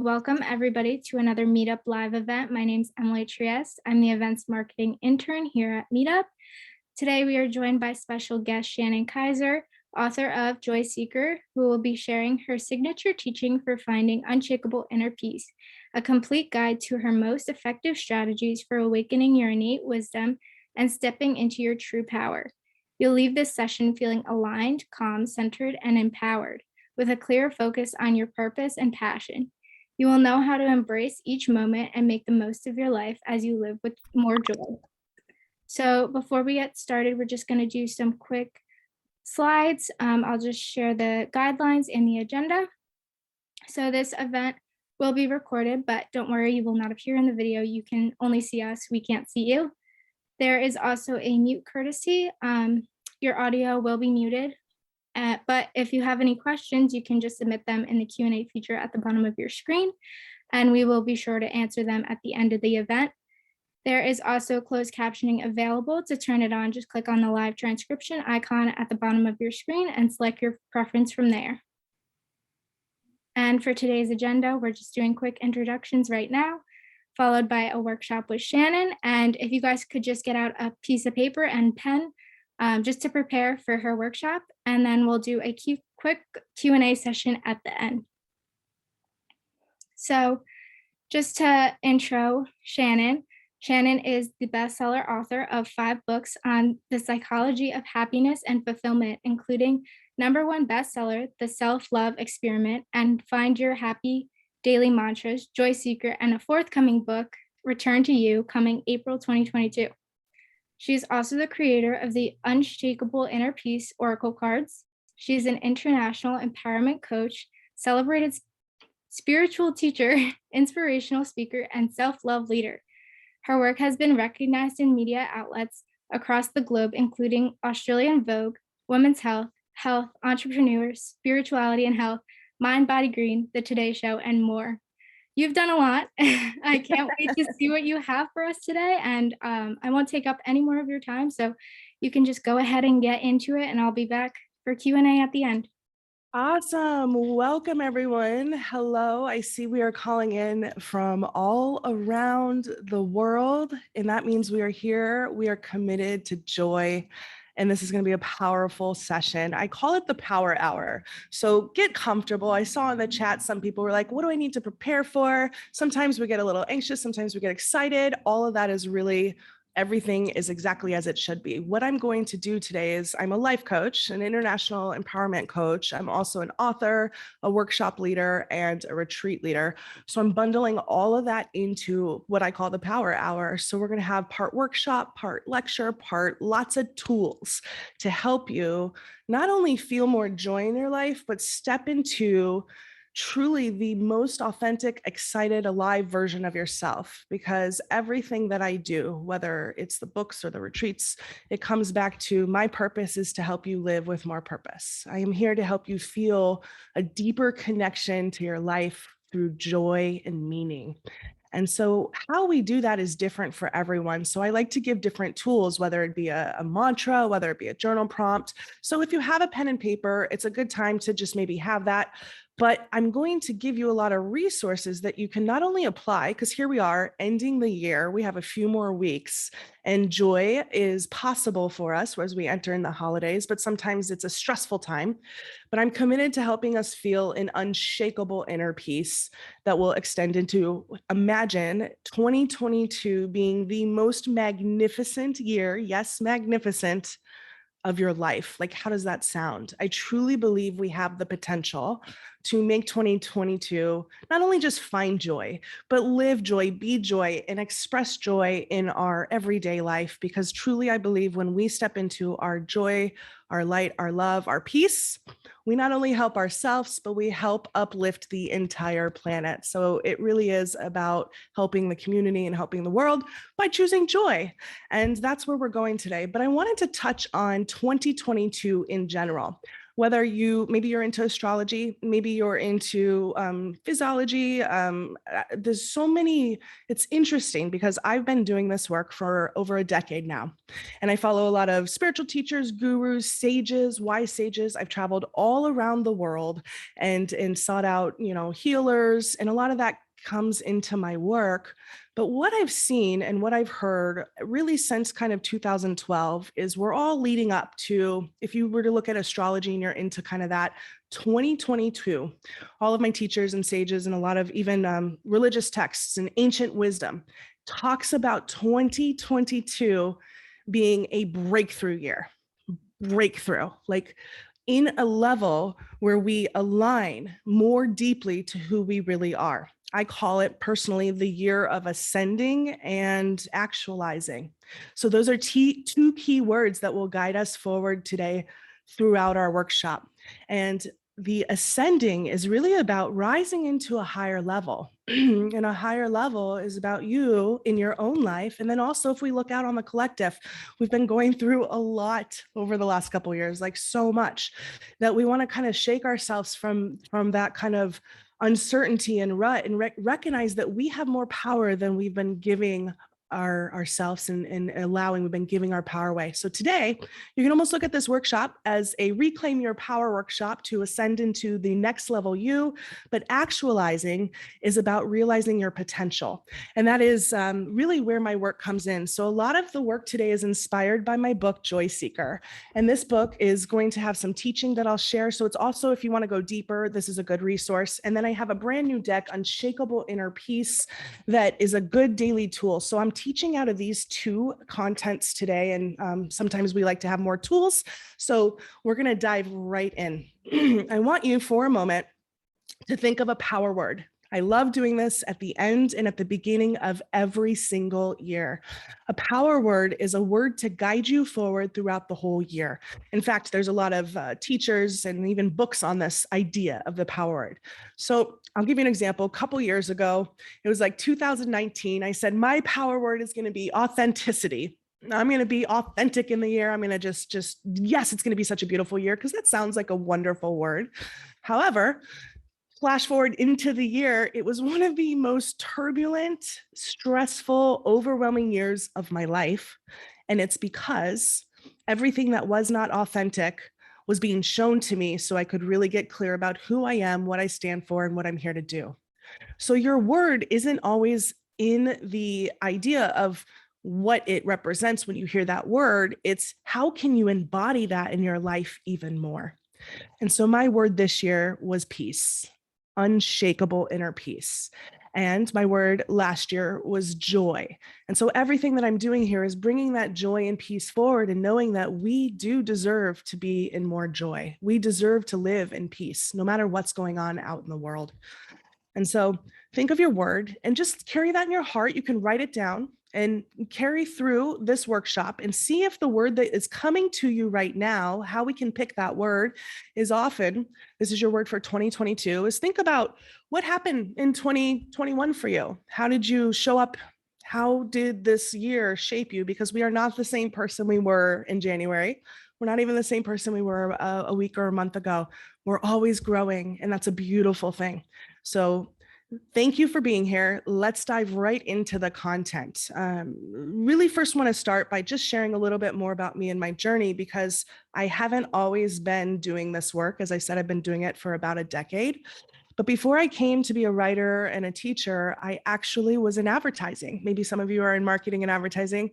Welcome everybody to another Meetup Live event. My name is Emily Trieste. I'm the events marketing intern here at Meetup. Today we are joined by special guest Shannon Kaiser, author of Joy Seeker, who will be sharing her signature teaching for finding unshakable inner peace, a complete guide to her most effective strategies for awakening your innate wisdom and stepping into your true power. You'll leave this session feeling aligned, calm, centered, and empowered, with a clear focus on your purpose and passion. You will know how to embrace each moment and make the most of your life as you live with more joy. So before we get started, we're just going to do some quick slides. I'll just share the guidelines and the agenda. So this event will be recorded, but don't worry, you will not appear in the video. You can only see us. We can't see you. There is also a mute courtesy. Your audio will be muted. But if you have any questions, you can just submit them in the Q&A feature at the bottom of your screen, and we will be sure to answer them at the end of the event. There is also closed captioning available. To turn it on, just click on the live transcription icon at the bottom of your screen and select your preference from there. And for today's agenda, we're just doing quick introductions right now, followed by a workshop with Shannon. And if you guys could just get out a piece of paper and pen, just to prepare for her workshop, and then we'll do a quick Q&A session at the end. So just to intro Shannon, Shannon is the bestseller author of 5 books on the psychology of happiness and fulfillment, including #1 bestseller, The Self-Love Experiment, and Find Your Happy Daily Mantras, Joy Seeker, and a forthcoming book, Return to You, coming April 2022. She is also the creator of the Unshakable Inner Peace Oracle cards. She is an international empowerment coach, celebrated spiritual teacher, inspirational speaker, and self-love leader. Her work has been recognized in media outlets across the globe, including Australian Vogue, Women's Health, Health, Entrepreneur, Spirituality and Health, Mind, Body, Green, The Today Show, and more. You've done a lot. I can't wait to see what you have for us today. And I won't take up any more of your time. So you can just go ahead and get into it, and I'll be back for Q&A at the end. Awesome. Welcome, everyone. Hello. I see we are calling in from all around the world, and that means we are here. We are committed to joy. And this is going to be a powerful session. I call it the power hour. So get comfortable. I saw in the chat, some people were like, what do I need to prepare for? Sometimes we get a little anxious. Sometimes we get excited. All of that is really, everything is exactly as it should be. What I'm going to do today is I'm a life coach, an international empowerment coach. I'm also an author, a workshop leader, and a retreat leader. So I'm bundling all of that into what I call the power hour. So we're going to have part workshop, part lecture, part lots of tools to help you not only feel more joy in your life, but step into truly the most authentic, excited, alive version of yourself. Because everything that I do, whether it's the books or the retreats, it comes back to my purpose is to help you live with more purpose. I am here to help you feel a deeper connection to your life through joy and meaning. And so how we do that is different for everyone. So I like to give different tools, whether it be a mantra, whether it be a journal prompt. So if you have a pen and paper, it's a good time to just maybe have that. But I'm going to give you a lot of resources that you can not only apply, because here we are ending the year, we have a few more weeks, and joy is possible for us as we enter in the holidays, but sometimes it's a stressful time. But I'm committed to helping us feel an unshakable inner peace that will extend into, imagine 2022 being the most magnificent year, yes, magnificent, of your life. Like, how does that sound? I truly believe we have the potential to make 2022 not only just find joy, but live joy, be joy, and express joy in our everyday life. Because truly, I believe when we step into our joy, our light, our love, our peace, we not only help ourselves, but we help uplift the entire planet. So it really is about helping the community and helping the world by choosing joy. And that's where we're going today. But I wanted to touch on 2022 in general. whether maybe you're into astrology, maybe you're into physiology. There's so many. It's interesting because I've been doing this work for over a decade now. And I follow a lot of spiritual teachers, gurus, sages, wise sages. I've traveled all around the world and sought out, healers, and a lot of that comes into my work. But what I've seen and what I've heard really since kind of 2012 is we're all leading up to, if you were to look at astrology and you're into kind of that 2022, all of my teachers and sages and a lot of even religious texts and ancient wisdom talks about 2022 being a breakthrough year. Breakthrough, like in a level where we align more deeply to who we really are. I call it personally the year of ascending and actualizing. So those are two key words that will guide us forward today throughout our workshop. And the ascending is really about rising into a higher level. And a higher level is about you in your own life. And then also, if we look out on the collective, we've been going through a lot over the last couple of years, like so much that we want to kind of shake ourselves from that kind of uncertainty and rut and recognize that we have more power than we've been giving ourselves and allowing. We've been giving our power away. So today you can almost look at this workshop as a reclaim your power workshop to ascend into the next level you, but actualizing is about realizing your potential. And that is really where my work comes in. So a lot of the work today is inspired by my book, Joy Seeker. And this book is going to have some teaching that I'll share. So it's also, if you want to go deeper, this is a good resource. And then I have a brand new deck, Unshakable Inner Peace, that is a good daily tool. So I'm teaching out of these two contents today, and sometimes we like to have more tools. So we're going to dive right in. I want you for a moment to think of a power word. I love doing this at the end and at the beginning of every single year. A power word is a word to guide you forward throughout the whole year. In fact, there's a lot of teachers and even books on this idea of the power word. So I'll give you an example. A couple years ago, it was like 2019. I said, my power word is going to be authenticity. I'm going to be authentic in the year. I'm going to just, yes, it's going to be such a beautiful year, because that sounds like a wonderful word. However, flash forward into the year, it was one of the most turbulent, stressful, overwhelming years of my life. And it's because everything that was not authentic was being shown to me so I could really get clear about who I am, what I stand for, and what I'm here to do. So your word isn't always in the idea of what it represents when you hear that word. It's how can you embody that in your life even more? And so my word this year was peace. Unshakable inner peace. And my word last year was joy. And so everything that I'm doing here is bringing that joy and peace forward and knowing that we do deserve to be in more joy. We deserve to live in peace, no matter what's going on out in the world. And so think of your word and just carry that in your heart. You can write it down and carry through this workshop and see if the word that is coming to you right now, how we can pick that word is often, this is your word for 2022, is think about what happened in 2021 for you. How did you show up? How did this year shape you? Because we are not the same person we were in January. We're not even the same person we were a week or a month ago. We're always growing, and that's a beautiful thing. So thank you for being here. Let's dive right into the content. Really first want to start by just sharing a little bit more about me and my journey, because I haven't always been doing this work. As I said, I've been doing it for about a decade. But before I came to be a writer and a teacher, I actually was in advertising. Maybe some of you are in marketing and advertising.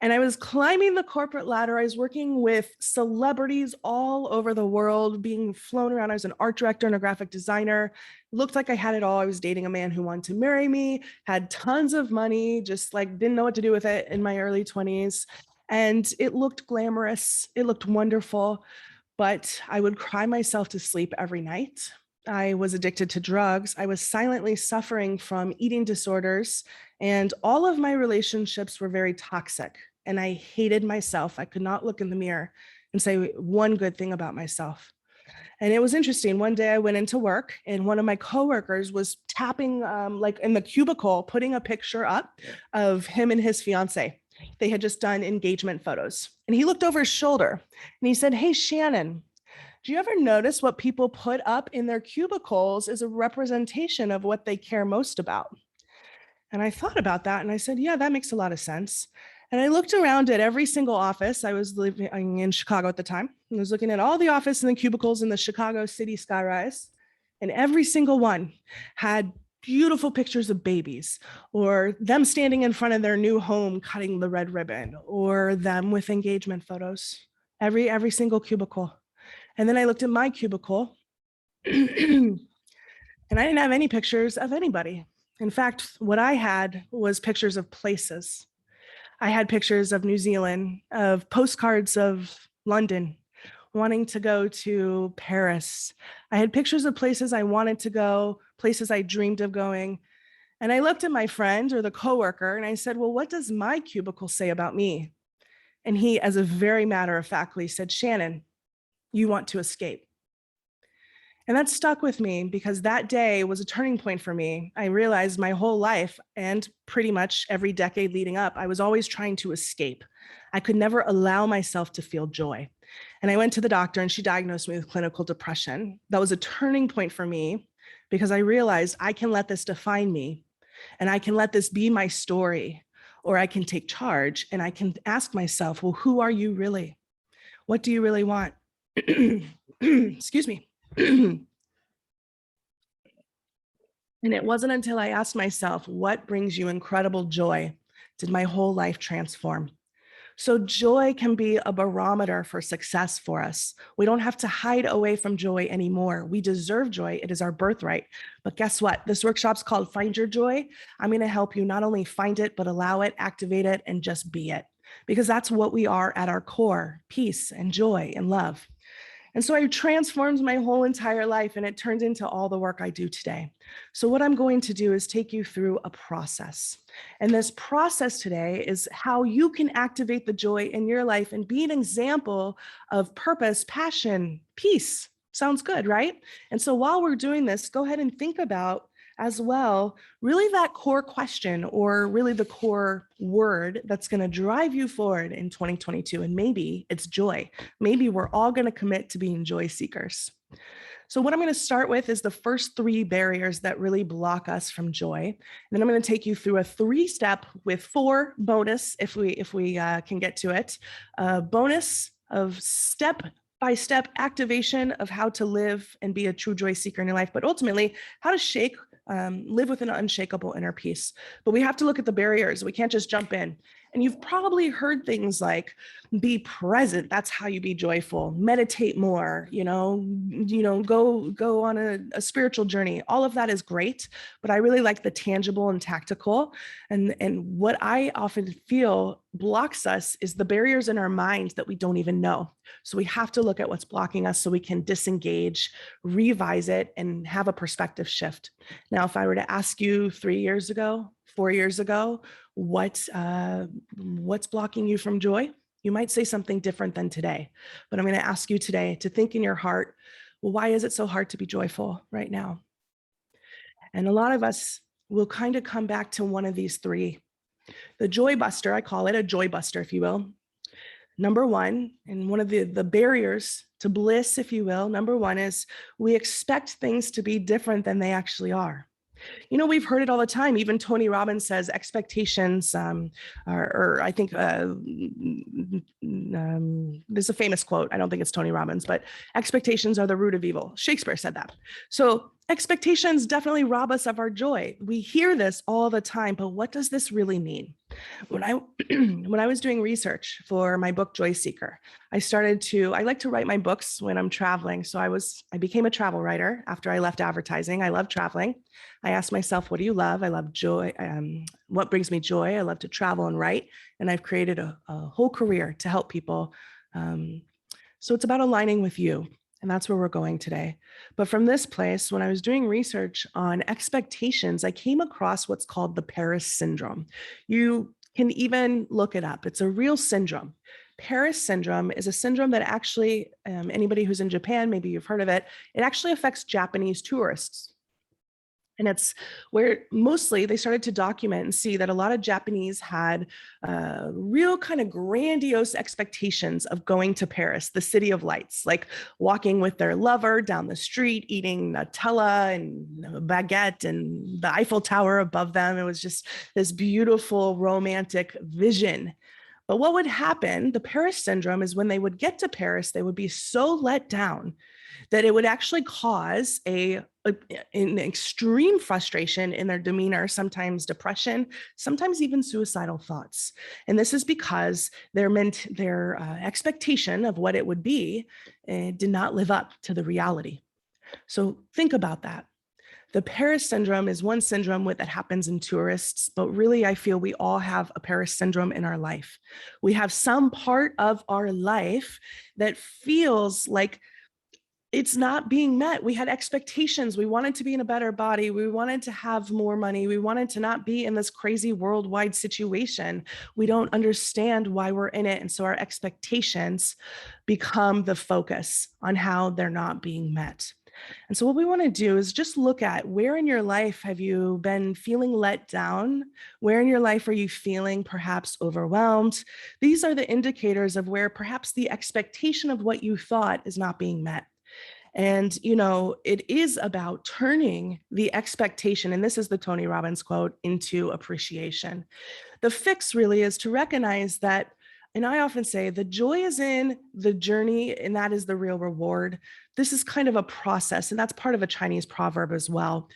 And I was climbing the corporate ladder. I was working with celebrities all over the world, being flown around. I was an art director and a graphic designer. Looked like I had it all. I was dating a man who wanted to marry me, had tons of money, just like didn't know what to do with it in my early 20s. And it looked glamorous. It looked wonderful, but I would cry myself to sleep every night. I was addicted to drugs. I was silently suffering from eating disorders, and all of my relationships were very toxic. And I hated myself. I could not look in the mirror and say one good thing about myself. And it was interesting. One day I went into work, and one of my coworkers was tapping, like in the cubicle, putting a picture up of him and his fiance. They had just done engagement photos. And he looked over his shoulder and he said, "Hey, Shannon, Do you ever notice what people put up in their cubicles is a representation of what they care most about? And I thought about that and I said, yeah, that makes a lot of sense. And I looked around at every single office. I was living in Chicago at the time. And I was looking at all the office and the cubicles in the Chicago city skyrise. And every single one had beautiful pictures of babies, or them standing in front of their new home cutting the red ribbon, or them with engagement photos. Every single cubicle. And then I looked at my cubicle and I didn't have any pictures of anybody. In fact, what I had was pictures of places. I had pictures of New Zealand, of postcards of London, wanting to go to Paris. I had pictures of places I wanted to go, places I dreamed of going. And I looked at my friend or the coworker and I said, well, what does my cubicle say about me? And he, as a very matter of factly, said, Shannon, you want to escape. And that stuck with me because that day was a turning point for me. I realized my whole life and pretty much every decade leading up, I was always trying to escape. I could never allow myself to feel joy. And I went to the doctor and she diagnosed me with clinical depression. That was a turning point for me because I realized I can let this define me and I can let this be my story, or I can take charge and I can ask myself, well, who are you really? What do you really want? Excuse me. And it wasn't until I asked myself, what brings you incredible joy, did my whole life transform. So joy can be a barometer for success for us. We don't have to hide away from joy anymore. We deserve joy. It is our birthright. But guess what? This workshop's called Find Your Joy. I'm going to help you not only find it, but allow it, activate it, and just be it. Because that's what we are at our core, peace and joy and love. And so I transformed my whole entire life and it turned into all the work I do today. So what I'm going to do is take you through a process. And this process today is how you can activate the joy in your life and be an example of purpose, passion, peace. Sounds good, right? And so while we're doing this, go ahead and think about as well, really that core question or really the core word that's going to drive you forward in 2022. And maybe it's joy. Maybe we're all going to commit to being joy seekers. So what I'm going to start with is the first 3 barriers that really block us from joy. And then I'm going to take you through a 3-step with 4 bonus, if we can get to it, bonus of step-by-step activation of how to live and be a true joy seeker in your life, but ultimately how to live with an unshakable inner peace. But we have to look at the barriers. We can't just jump in. And you've probably heard things like be present. That's how you be joyful. Meditate more, go on a spiritual journey. All of that is great, but I really like the tangible and tactical. And what I often feel blocks us is the barriers in our mind that we don't even know. So we have to look at what's blocking us so we can disengage, revise it, and have a perspective shift. Now, if I were to ask you 3 years ago, 4 years ago, what's blocking you from joy? You might say something different than today, but I'm going to ask you today to think in your heart, well, why is it so hard to be joyful right now? And a lot of us will kind of come back to one of these 3. The joy buster, I call it a joy buster, if you will. Number 1, and one of the barriers to bliss, if you will, number 1 is we expect things to be different than they actually are. We've heard it all the time. Even Tony Robbins says expectations I think there's a famous quote. I don't think it's Tony Robbins, but expectations are the root of evil. Shakespeare said that. So expectations definitely rob us of our joy. We hear this all the time, but what does this really mean? When I was doing research for my book, Joy Seeker, I like to write my books when I'm traveling. So I became a travel writer after I left advertising. I love traveling. I asked myself, what do you love? I love joy. What brings me joy? I love to travel and write. And I've created a whole career to help people. So it's about aligning with you. And that's where we're going today. But from this place, when I was doing research on expectations, I came across what's called the Paris syndrome. You can even look it up. It's a real syndrome. Paris syndrome is a syndrome that actually, anybody who's in Japan, maybe you've heard of it, it actually affects Japanese tourists. And it's where mostly they started to document and see that a lot of Japanese had real kind of grandiose expectations of going to Paris, the city of lights, like walking with their lover down the street, eating Nutella and baguette and the Eiffel Tower above them. It was just this beautiful romantic vision. But what would happen, the Paris syndrome, is when they would get to Paris, they would be so let down that it would actually cause an extreme frustration in their demeanor, sometimes depression, sometimes even suicidal thoughts. And this is because their expectation of what it would be did not live up to the reality. So think about that. The Paris syndrome is one syndrome that happens in tourists, but really I feel we all have a Paris syndrome in our life. We have some part of our life that feels like it's not being met. We had expectations. We wanted to be in a better body. We wanted to have more money. We wanted to not be in this crazy worldwide situation. We don't understand why we're in it. And so our expectations become the focus on how they're not being met. And so what we want to do is just look at where in your life have you been feeling let down? Where in your life are you feeling perhaps overwhelmed? These are the indicators of where perhaps the expectation of what you thought is not being met. And, it is about turning the expectation, and this is the Tony Robbins quote, into appreciation. The fix really is to recognize that, and I often say the joy is in the journey, and that is the real reward. This is kind of a process, and that's part of a Chinese proverb as well.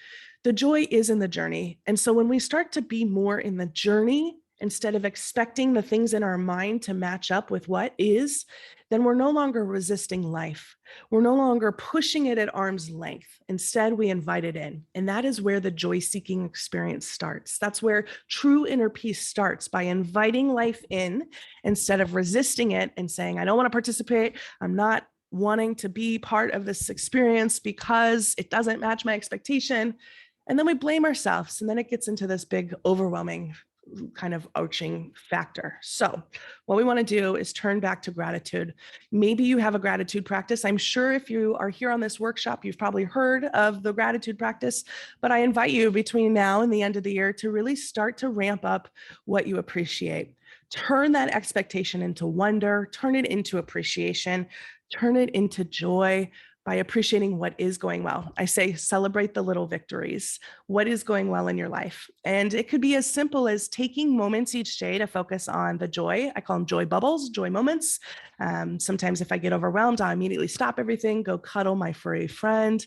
The joy is in the journey. And so when we start to be more in the journey, instead of expecting the things in our mind to match up with what is, then we're no longer resisting life. We're no longer pushing it at arm's length. Instead, we invite it in. And that is where the joy-seeking experience starts. That's where true inner peace starts, by inviting life in instead of resisting it and saying, I don't want to participate. I'm not wanting to be part of this experience because it doesn't match my expectation. And then we blame ourselves. And then it gets into this big, overwhelming kind of ouching factor. So what we want to do is turn back to gratitude. Maybe you have a gratitude practice. I'm sure if you are here on this workshop, you've probably heard of the gratitude practice, but I invite you between now and the end of the year to really start to ramp up what you appreciate. Turn that expectation into wonder, turn it into appreciation, turn it into joy, by appreciating what is going well. I say celebrate the little victories. What is going well in your life? And it could be as simple as taking moments each day to focus on the joy. I call them joy bubbles, joy moments. Sometimes if I get overwhelmed, I'll immediately stop everything, go cuddle my furry friend,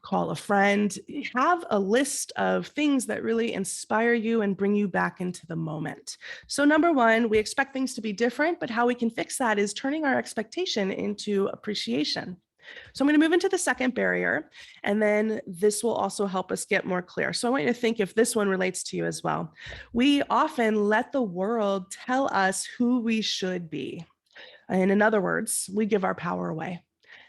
call a friend, have a list of things that really inspire you and bring you back into the moment. So number one, we expect things to be different, but how we can fix that is turning our expectation into appreciation. So I'm going to move into the second barrier, and then this will also help us get more clear. So I want you to think if this one relates to you as well. We often let the world tell us who we should be. And in other words, we give our power away.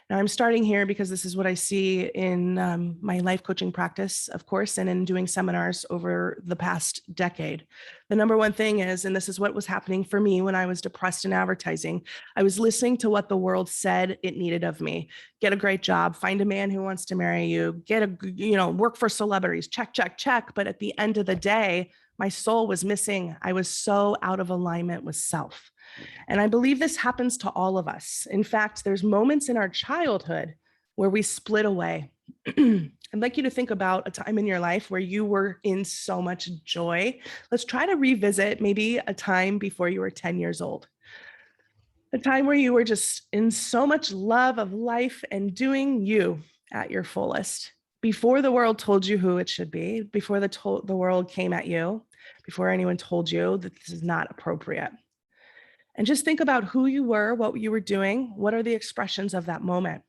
Now, I'm starting here because this is what I see in my life coaching practice, of course, and in doing seminars over the past decade. The number one thing is, and this is what was happening for me when I was depressed in advertising, I was listening to what the world said it needed of me. Get a great job, find a man who wants to marry you, work for celebrities, check, check, check. But at the end of the day, my soul was missing. I was so out of alignment with self. And I believe this happens to all of us. In fact, there's moments in our childhood where we split away. I'd like you to think about a time in your life where you were in so much joy. Let's try to revisit maybe a time before you were 10 years old. A time where you were just in so much love of life and doing you at your fullest. Before the world told you who it should be, before the world came at you, before anyone told you that this is not appropriate. And just think about who you were, what you were doing, what are the expressions of that moment.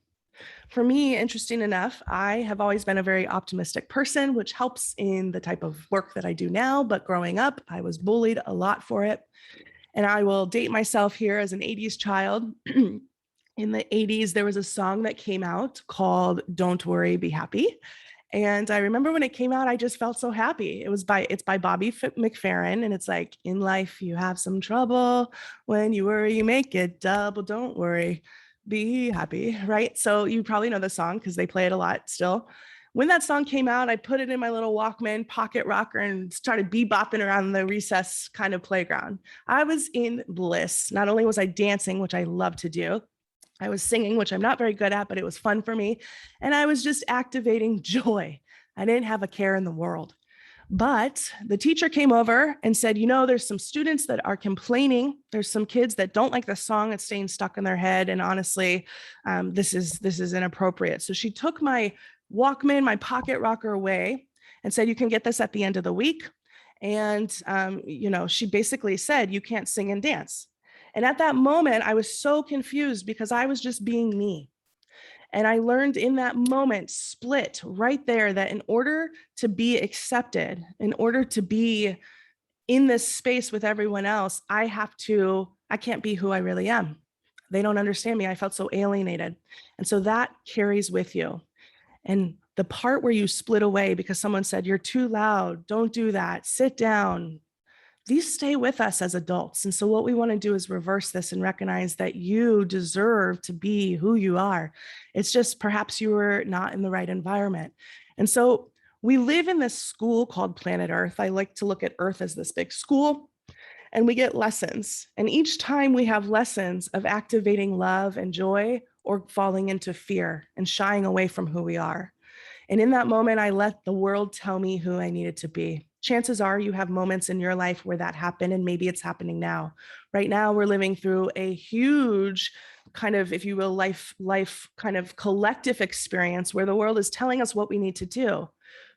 For me, interesting enough, I have always been a very optimistic person, which helps in the type of work that I do now. But growing up, I was bullied a lot for it. And I will date myself here as an 80s child. In the 80s, there was a song that came out called Don't Worry, Be Happy. And I remember when it came out, I just felt so happy. It's by Bobby McFerrin. And it's like, in life, you have some trouble. When you worry, you make it double. Don't worry, be happy, right? So you probably know the song because they play it a lot still. When that song came out, I put it in my little Walkman pocket rocker and started bebopping around the recess kind of playground. I was in bliss. Not only was I dancing, which I love to do, I was singing, which I'm not very good at, but it was fun for me. And I was just activating joy. I didn't have a care in the world. But the teacher came over and said, there's some students that are complaining. There's some kids that don't like the song. It's staying stuck in their head. And honestly, this is inappropriate. So she took my Walkman, my pocket rocker away and said, you can get this at the end of the week. And, she basically said, you can't sing and dance. And at that moment, I was so confused because I was just being me. And I learned in that moment, split right there, that in order to be accepted, in order to be in this space with everyone else, I can't be who I really am. They don't understand me. I felt so alienated. And so that carries with you. And the part where you split away because someone said, you're too loud, don't do that, sit down, these stay with us as adults. And so what we want to do is reverse this and recognize that you deserve to be who you are. It's just perhaps you were not in the right environment. And so we live in this school called planet Earth. I like to look at Earth as this big school, and we get lessons. And each time we have lessons of activating love and joy or falling into fear and shying away from who we are. And in that moment, I let the world tell me who I needed to be. Chances are you have moments in your life where that happened, and maybe it's happening now. Right now, we're living through a huge kind of, if you will, life kind of collective experience where the world is telling us what we need to do.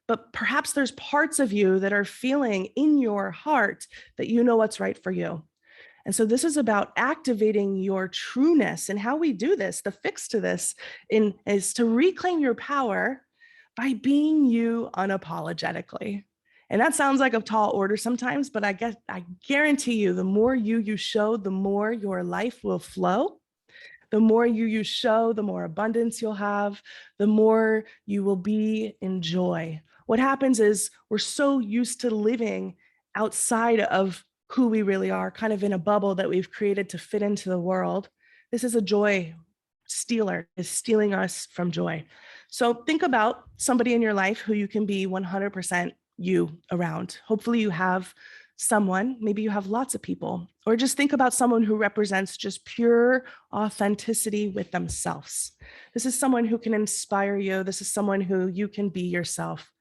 But perhaps there's parts of you that are feeling in your heart that you know what's right for you. And so this is about activating your trueness. And how we do this, the fix to this is to reclaim your power by being you unapologetically. And that sounds like a tall order sometimes, but I guarantee you, the more you show, the more your life will flow. The more you show, the more abundance you'll have, the more you will be in joy. What happens is we're so used to living outside of who we really are, kind of in a bubble that we've created to fit into the world. This is a joy stealer, is stealing us from joy. So think about somebody in your life who you can be 100% you around. Hopefully you have someone, maybe you have lots of people, or just think about someone who represents just pure authenticity with themselves. This is someone who can inspire you. This is someone who you can be yourself.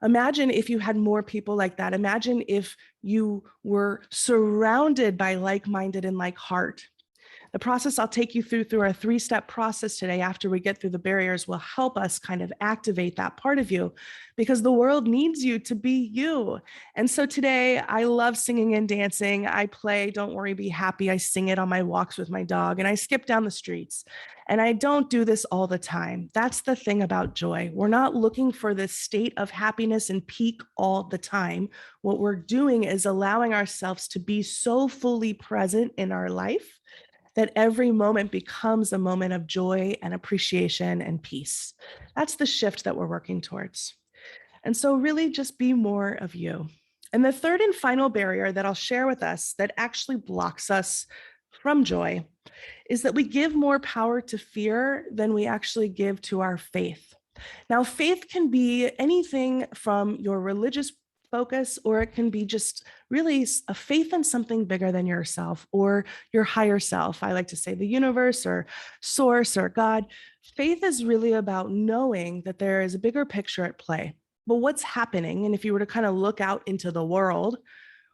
Imagine if you had more people like that. Imagine if you were surrounded by like-minded and like heart. The process I'll take you through our 3-step process today after we get through the barriers will help us kind of activate that part of you, because the world needs you to be you. And so today I love singing and dancing. I play Don't Worry, Be Happy. I sing it on my walks with my dog, and I skip down the streets. And I don't do this all the time. That's the thing about joy. We're not looking for this state of happiness and peak all the time. What we're doing is allowing ourselves to be so fully present in our life that every moment becomes a moment of joy and appreciation and peace. That's the shift that we're working towards. And so really just be more of you. And the third and final barrier that I'll share with us that actually blocks us from joy is that we give more power to fear than we actually give to our faith. Now, faith can be anything from your religious focus, or it can be just really a faith in something bigger than yourself or your higher self. I like to say the universe or source or God. Faith is really about knowing that there is a bigger picture at play. But what's happening, and if you were to kind of look out into the world,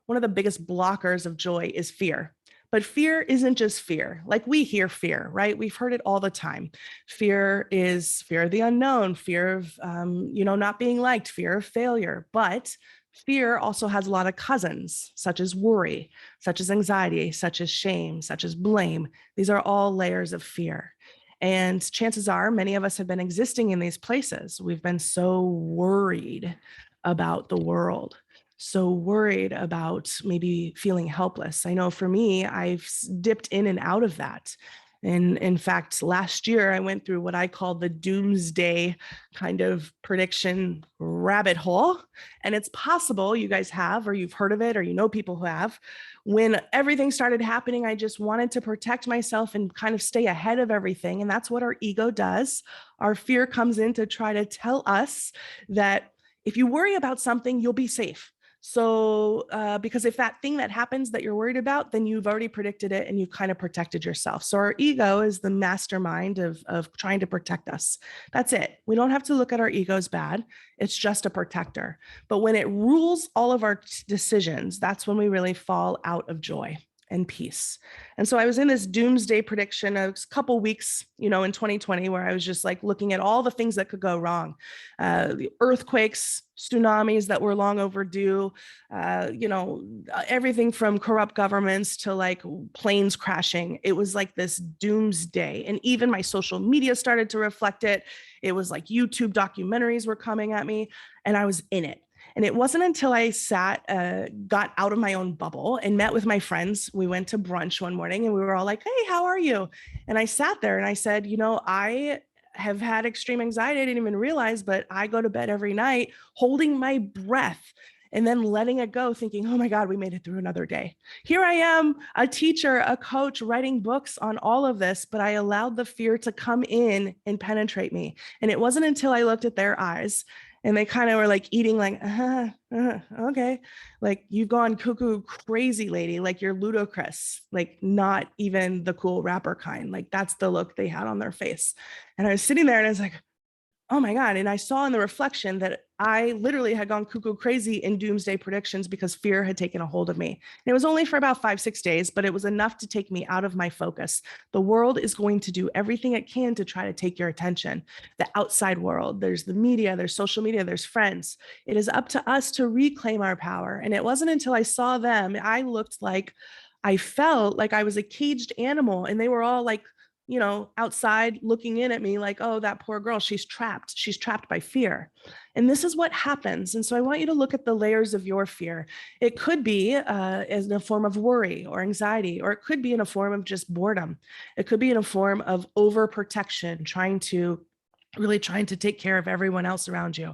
one of the biggest blockers of joy is fear. But fear isn't just fear. Like, we hear fear, right? We've heard it all the time. Fear is fear of the unknown, fear of not being liked, fear of failure. But fear also has a lot of cousins, such as worry, such as anxiety, such as shame, such as blame. These are all layers of fear. And chances are many of us have been existing in these places. We've been so worried about the world, so worried about maybe feeling helpless. I know for me, I've dipped in and out of that. And in fact, last year I went through what I call the doomsday kind of prediction rabbit hole. And it's possible you guys have, or you've heard of it, or you know people who have. When everything started happening, I just wanted to protect myself and kind of stay ahead of everything. And that's what our ego does. Our fear comes in to try to tell us that if you worry about something, you'll be safe. So, because if that thing that happens that you're worried about, then you've already predicted it and you've kind of protected yourself. So our ego is the mastermind of trying to protect us. That's it. We don't have to look at our ego as bad. It's just a protector. But when it rules all of our decisions, that's when we really fall out of joy and peace. And so I was in this doomsday prediction a couple weeks, in 2020, where I was just like looking at all the things that could go wrong, the earthquakes, tsunamis that were long overdue, everything from corrupt governments to like planes crashing. It was like this doomsday. And even my social media started to reflect it. It was like YouTube documentaries were coming at me and I was in it. And it wasn't until I got out of my own bubble and met with my friends. We went to brunch one morning and we were all like, hey, how are you? And I sat there and I said, I have had extreme anxiety. I didn't even realize, but I go to bed every night holding my breath and then letting it go, thinking, oh my God, we made it through another day. Here I am, a teacher, a coach, writing books on all of this, but I allowed the fear to come in and penetrate me. And it wasn't until I looked at their eyes and they kind of were like eating like, okay. Like you've gone cuckoo crazy, lady. Like you're ludicrous, like not even the cool rapper kind. Like that's the look they had on their face. And I was sitting there and I was like, oh my God. And I saw in the reflection that I literally had gone cuckoo crazy in doomsday predictions because fear had taken a hold of me. And it was only for about 5-6 days, but it was enough to take me out of my focus. The world is going to do everything it can to try to take your attention. The outside world, there's the media, there's social media, there's friends. It is up to us to reclaim our power. And it wasn't until I saw them, I felt like I was a caged animal and they were all like, outside looking in at me like, oh, that poor girl, she's trapped. She's trapped by fear. And this is what happens. And so I want you to look at the layers of your fear. It could be as in a form of worry or anxiety, or it could be in a form of just boredom. It could be in a form of overprotection, trying to take care of everyone else around you.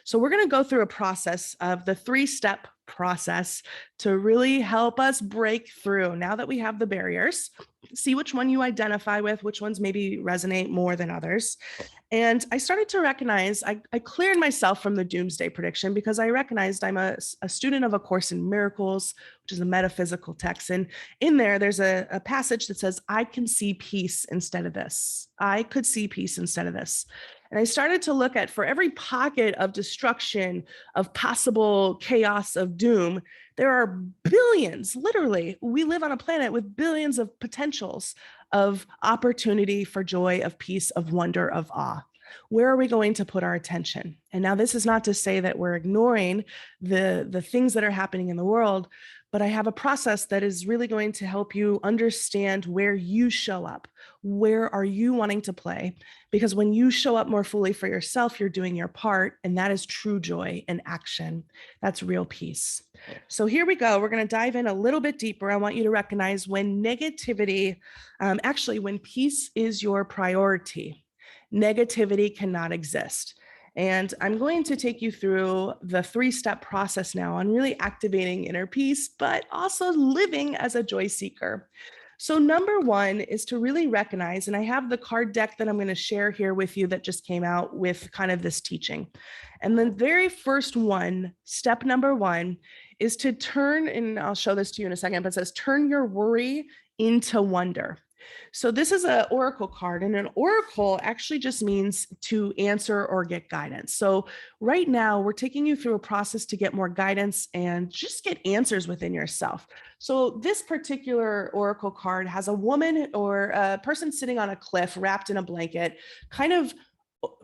So we're going to go through a process of the 3-step process to really help us break through. Now that we have the barriers, see which one you identify with, which ones maybe resonate more than others. And I started to recognize, I cleared myself from the doomsday prediction because I recognized I'm a student of A Course in Miracles, which is a metaphysical text. And in there's a passage that says, I can see peace instead of this. I could see peace instead of this. And I started to look at, for every pocket of destruction, of possible chaos, of doom, there are billions, literally. We live on a planet with billions of potentials of opportunity for joy, of peace, of wonder, of awe. Where are we going to put our attention? And now this is not to say that we're ignoring the things that are happening in the world, but I have a process that is really going to help you understand where you show up. Where are you wanting to play? Because when you show up more fully for yourself, you're doing your part, and that is true joy and action. That's real peace. So here we go. We're going to dive in a little bit deeper. I want you to recognize when negativity, when peace is your priority, negativity cannot exist. And I'm going to take you through the 3-step process now on really activating inner peace, but also living as a joy seeker. So number 1 is to really recognize, and I have the card deck that I'm going to share here with you that just came out with kind of this teaching. And the very first one, step number 1, is to turn, and I'll show this to you in a second, but it says, turn your worry into wonder. So this is an oracle card, and an oracle actually just means to answer or get guidance. So right now we're taking you through a process to get more guidance and just get answers within yourself. So this particular oracle card has a woman or a person sitting on a cliff wrapped in a blanket, kind of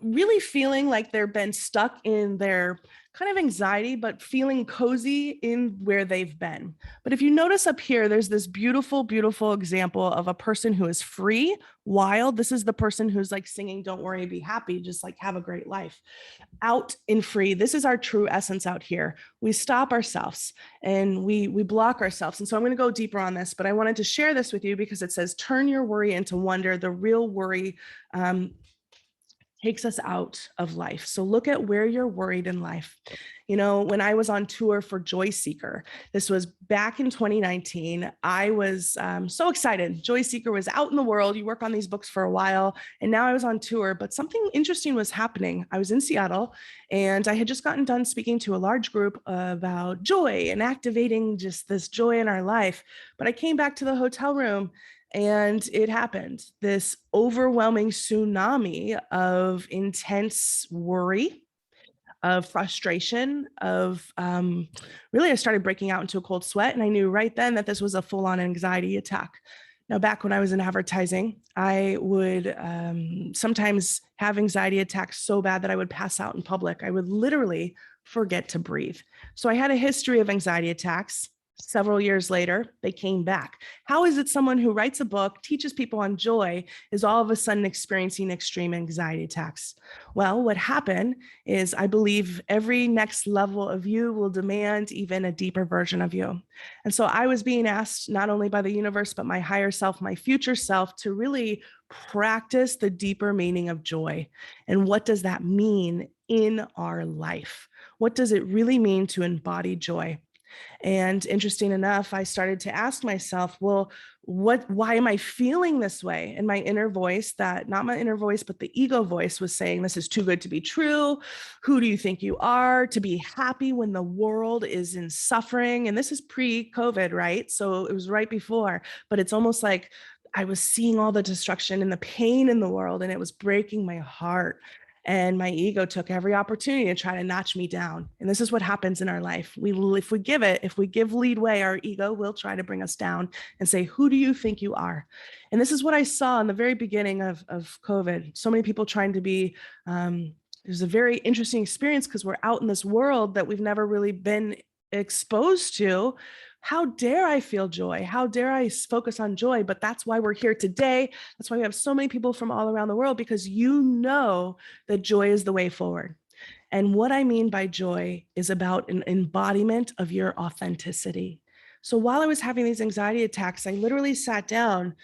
really feeling like they've been stuck in their kind of anxiety, but feeling cozy in where they've been. But if you notice up here, there's this beautiful, beautiful example of a person who is free, wild. This is the person who's like singing, "Don't worry, be happy, just like have a great life." Out and free. This is our true essence out here. We stop ourselves and we block ourselves. And so I'm going to go deeper on this, but I wanted to share this with you because it says, turn your worry into wonder. The real worry takes us out of life. So look at where you're worried in life. You know, when I was on tour for Joy Seeker, this was back in 2019, I was so excited. Joy Seeker was out in the world. You work on these books for a while, and now I was on tour, but something interesting was happening. I was in Seattle, and I had just gotten done speaking to a large group about joy and activating just this joy in our life. But I came back to the hotel room and it happened, this overwhelming tsunami of intense worry, of frustration, of really, I started breaking out into a cold sweat. And I knew right then that this was a full on anxiety attack. Now, back when I was in advertising, I would sometimes have anxiety attacks so bad that I would pass out in public. I would literally forget to breathe. So I had a history of anxiety attacks. Several years later, they came back. How is it someone who writes a book, teaches people on joy, is all of a sudden experiencing extreme anxiety attacks? Well, what happened is I believe every next level of you will demand even a deeper version of you. And so I was being asked not only by the universe, but my higher self, my future self, to really practice the deeper meaning of joy. And what does that mean in our life? What does it really mean to embody joy? And interesting enough, I started to ask myself, well, why am I feeling this way? And my inner voice, that not my inner voice, but the ego voice was saying, this is too good to be true. Who do you think you are to be happy when the world is in suffering? And this is pre-COVID, right? So it was right before, but it's almost like I was seeing all the destruction and the pain in the world, and it was breaking my heart. And my ego took every opportunity to try to notch me down. And this is what happens in our life. If we give lead way, our ego will try to bring us down and say, who do you think you are? And this is what I saw in the very beginning of COVID. So many people trying to be, it was a very interesting experience because we're out in this world that we've never really been exposed to. How dare I feel joy? How dare I focus on joy? But that's why we're here today. That's why we have so many people from all around the world, because you know that joy is the way forward. And what I mean by joy is about an embodiment of your authenticity. So while I was having these anxiety attacks, I literally sat down,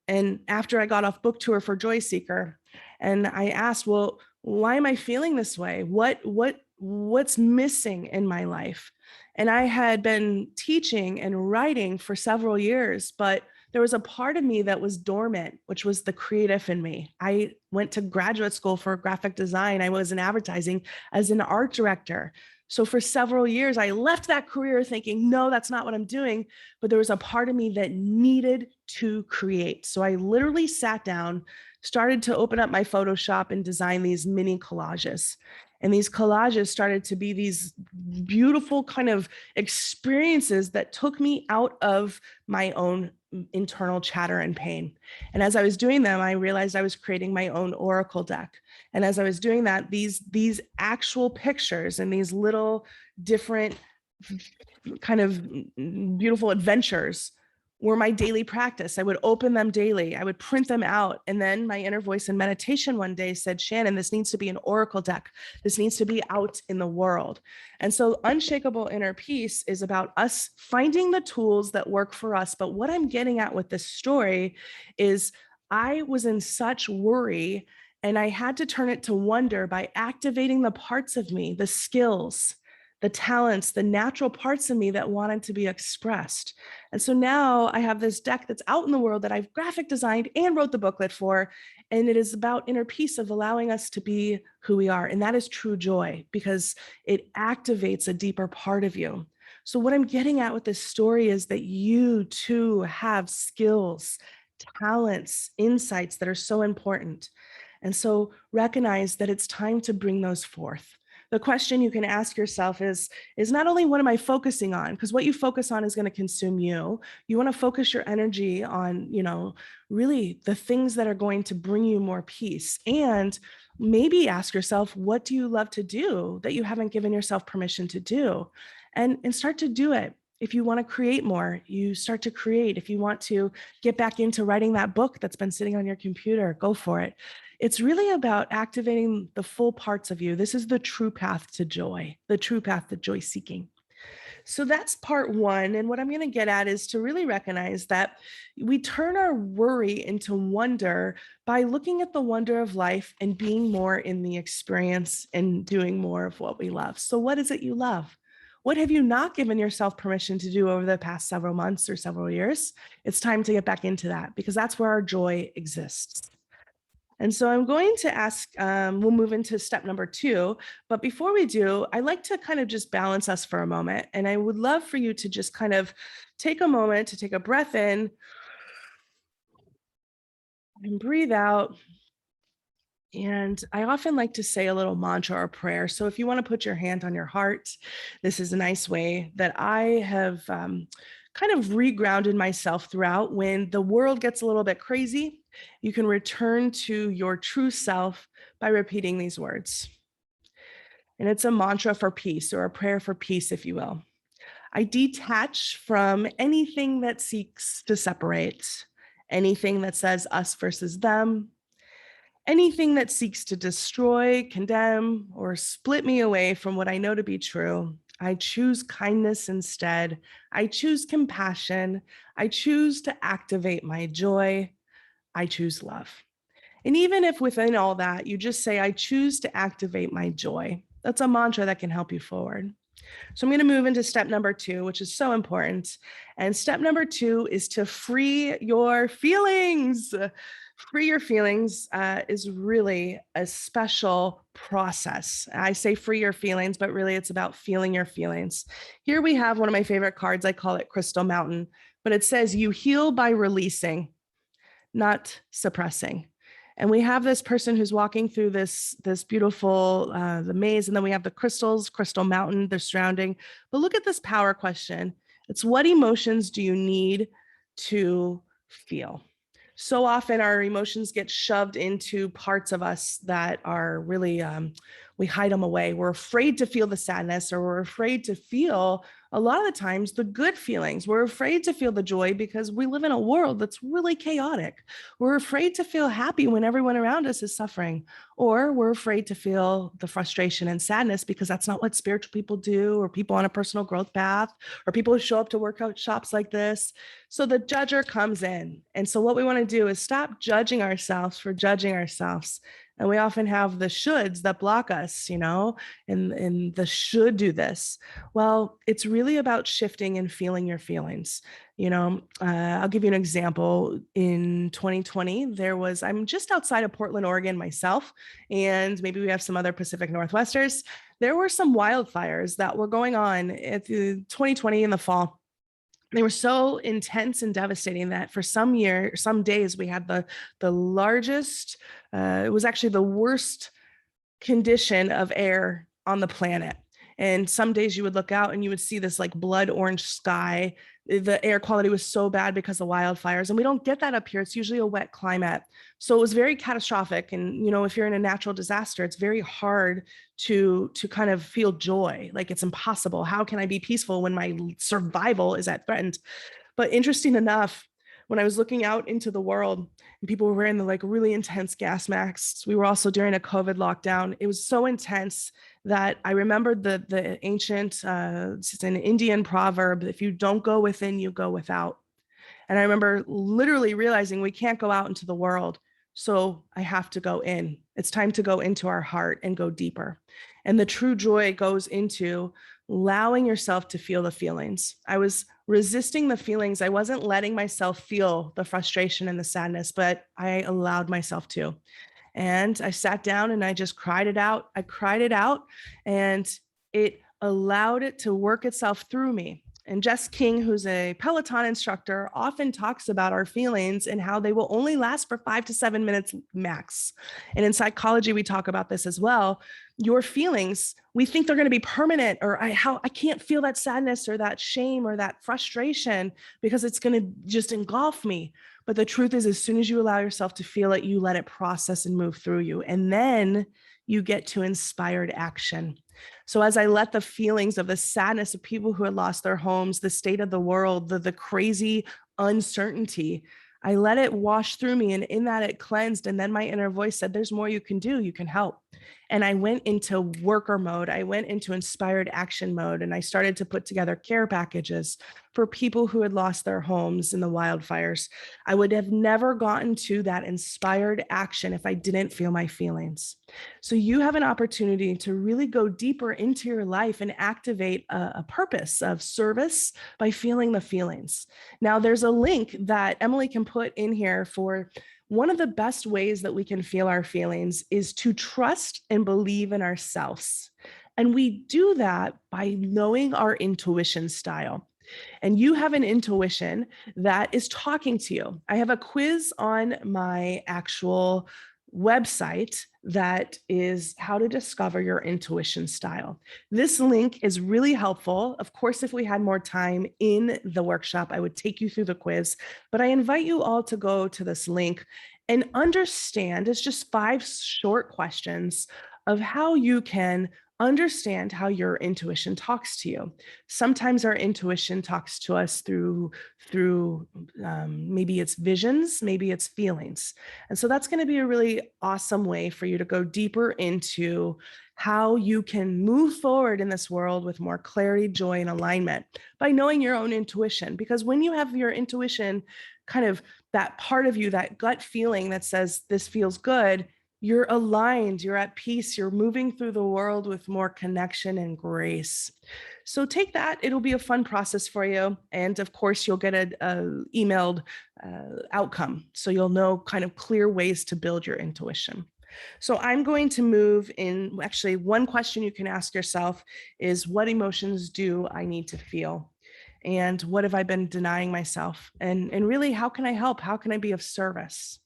and after I got off book tour for Joy Seeker, and I asked, well, why am I feeling this way? What's missing in my life? And I had been teaching and writing for several years, but there was a part of me that was dormant, which was the creative in me. I went to graduate school for graphic design. I was in advertising as an art director. So for several years, I left that career thinking, no, that's not what I'm doing. But there was a part of me that needed to create. So I literally sat down, started to open up my Photoshop and design these mini collages. And these collages started to be these beautiful kind of experiences that took me out of my own internal chatter and pain. And as I was doing them, I realized I was creating my own oracle deck. And as I was doing that, these actual pictures and these little different kind of beautiful adventures were my daily practice. I would open them daily. I would print them out. And then my inner voice in meditation one day said, Shannon, this needs to be an oracle deck. This needs to be out in the world. And so Unshakable Inner Peace is about us finding the tools that work for us. But what I'm getting at with this story is I was in such worry, and I had to turn it to wonder by activating the parts of me, the skills, the talents, the natural parts of me that wanted to be expressed. And so now I have this deck that's out in the world that I've graphic designed and wrote the booklet for. And it is about inner peace, of allowing us to be who we are. And that is true joy, because it activates a deeper part of you. So what I'm getting at with this story is that you too have skills, talents, insights that are so important. And so recognize that it's time to bring those forth. The question you can ask yourself is not only what am I focusing on, because what you focus on is going to consume you. You want to focus your energy on, really the things that are going to bring you more peace. And Maybe ask yourself, what do you love to do that you haven't given yourself permission to do? And start to do it. If you want to create more, you start to create. If you want to get back into writing that book that's been sitting on your computer, go for it. It's really about activating the full parts of you. This is the true path to joy, the true path to joy seeking. So that's part one. And what I'm going to get at is to really recognize that we turn our worry into wonder by looking at the wonder of life and being more in the experience and doing more of what we love. So, what is it you love? What have you not given yourself permission to do over the past several months or several years? It's time to get back into that because that's where our joy exists. And so I'm going to ask, we'll move into step number 2. But before we do, I like to kind of just balance us for a moment. And I would love for you to just kind of take a moment to take a breath in and breathe out. And I often like to say a little mantra or prayer. So if you want to put your hand on your heart, this is a nice way that I have kind of regrounded myself throughout. When the world gets a little bit crazy, you can return to your true self by repeating these words. And it's a mantra for peace, or a prayer for peace, if you will. I detach from anything that seeks to separate, anything that says us versus them, anything that seeks to destroy, condemn, or split me away from what I know to be true. I choose kindness instead. I choose compassion. I choose to activate my joy. I choose love. And even if within all that, you just say, I choose to activate my joy, that's a mantra that can help you forward. So I'm going to move into step number 2, which is so important. And step number 2 is to free your feelings. Free your feelings is really a special process. I say free your feelings, but really it's about feeling your feelings. Here we have one of my favorite cards. I call it Crystal Mountain, but it says you heal by releasing, not suppressing. And we have this person who's walking through this beautiful the maze, and then we have the crystals, Crystal Mountain, they're surrounding. But look at this power question. It's, what emotions do you need to feel? So often our emotions get shoved into parts of us that are really, we hide them away. We're afraid to feel the sadness, or we're afraid to feel, a lot of the times, the good feelings. We're afraid to feel the joy because we live in a world that's really chaotic. We're afraid to feel happy when everyone around us is suffering, or we're afraid to feel the frustration and sadness because that's not what spiritual people do, or people on a personal growth path, or people who show up to workout shops like this. So the judger comes in. And so what we want to do is stop judging ourselves for judging ourselves. And we often have the shoulds that block us, and the should do this. Well, it's really about shifting and feeling your feelings. I'll give you an example. In 2020, I'm just outside of Portland, Oregon myself, and maybe we have some other Pacific Northwesters. There were some wildfires that were going on at the 2020 in the fall. They were so intense and devastating that for some days we had the largest, it was actually the worst condition of air on the planet. And some days you would look out and you would see this like blood orange sky. The air quality was so bad because of wildfires. And we don't get that up here. It's usually a wet climate. So it was very catastrophic. And, if you're in a natural disaster, it's very hard to kind of feel joy. Like, it's impossible. How can I be peaceful when my survival is at threatened? But interesting enough, when I was looking out into the world and people were wearing the like really intense gas masks, we were also during a COVID lockdown. It was so intense that I remembered the ancient, it's an Indian proverb, if you don't go within, you go without. And I remember literally realizing we can't go out into the world. So I have to go in. It's time to go into our heart and go deeper. And the true joy goes into allowing yourself to feel the feelings. I was resisting the feelings. I wasn't letting myself feel the frustration and the sadness, but I allowed myself to. And I sat down and I just cried it out. I cried it out, and it allowed it to work itself through me. And Jess King, who's a Peloton instructor, often talks about our feelings and how they will only last for 5 to 7 minutes max. And in psychology, we talk about this as well. your feelings, we think they're going to be permanent, or I can't feel that sadness or that shame or that frustration because it's going to just engulf me. But the truth is, as soon as you allow yourself to feel it, you let it process and move through you. And then you get to inspired action. So as I let the feelings of the sadness of people who had lost their homes, the state of the world, the crazy uncertainty, I let it wash through me. And in that, it cleansed. And then my inner voice said, there's more you can do. You can help. And I went into worker mode. I went into inspired action mode. And I started to put together care packages for people who had lost their homes in the wildfires. I would have never gotten to that inspired action if I didn't feel my feelings. So you have an opportunity to really go deeper into your life and activate a purpose of service by feeling the feelings. Now, there's a link that Emily can put in here for one of the best ways that we can feel our feelings is to trust and believe in ourselves. And we do that by knowing our intuition style. And you have an intuition that is talking to you. I have a quiz on my actual website that is how to discover your intuition style. This link is really helpful. Of course, if we had more time in the workshop, I would take you through the quiz, but I invite you all to go to this link and understand. It's just 5 short questions of how you can understand how your intuition talks to you. Sometimes our intuition talks to us through maybe it's visions, maybe it's feelings. And so that's going to be a really awesome way for you to go deeper into how you can move forward in this world with more clarity, joy, and alignment by knowing your own intuition. Because when you have your intuition, kind of that part of you, that gut feeling that says this feels good, you're aligned, you're at peace, you're moving through the world with more connection and grace. So take that. It'll be a fun process for you. And of course, you'll get an emailed outcome. So you'll know kind of clear ways to build your intuition. So I'm going to move in. Actually, one question you can ask yourself is, what emotions do I need to feel? And what have I been denying myself? And really, how can I help? How can I be of service?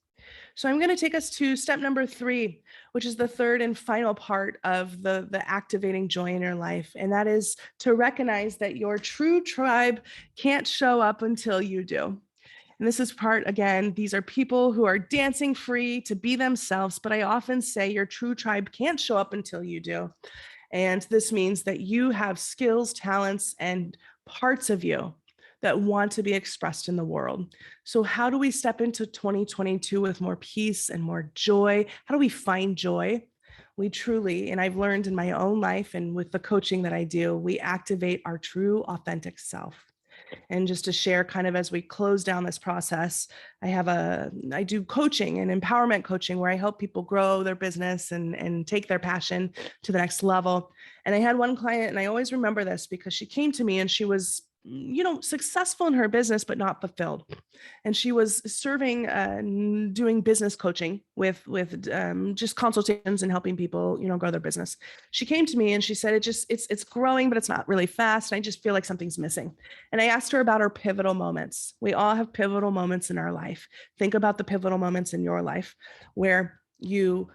So I'm going to take us to step number 3, which is the third and final part of the activating joy in your life. And that is to recognize that your true tribe can't show up until you do. And this is part, again, these are people who are dancing free to be themselves. But I often say your true tribe can't show up until you do. And this means that you have skills, talents, and parts of you that want to be expressed in the world. So how do we step into 2022 with more peace and more joy? How do we find joy? We truly, and I've learned in my own life and with the coaching that I do, we activate our true authentic self. And just to share kind of as we close down this process, I do coaching and empowerment coaching where I help people grow their business and take their passion to the next level. And I had one client, and I always remember this because she came to me and she was successful in her business, but not fulfilled. And she was serving, doing business coaching with just consultations and helping people, grow their business. She came to me and she said, it's growing, but it's not really fast. And I just feel like something's missing. And I asked her about her pivotal moments. We all have pivotal moments in our life. Think about the pivotal moments in your life where you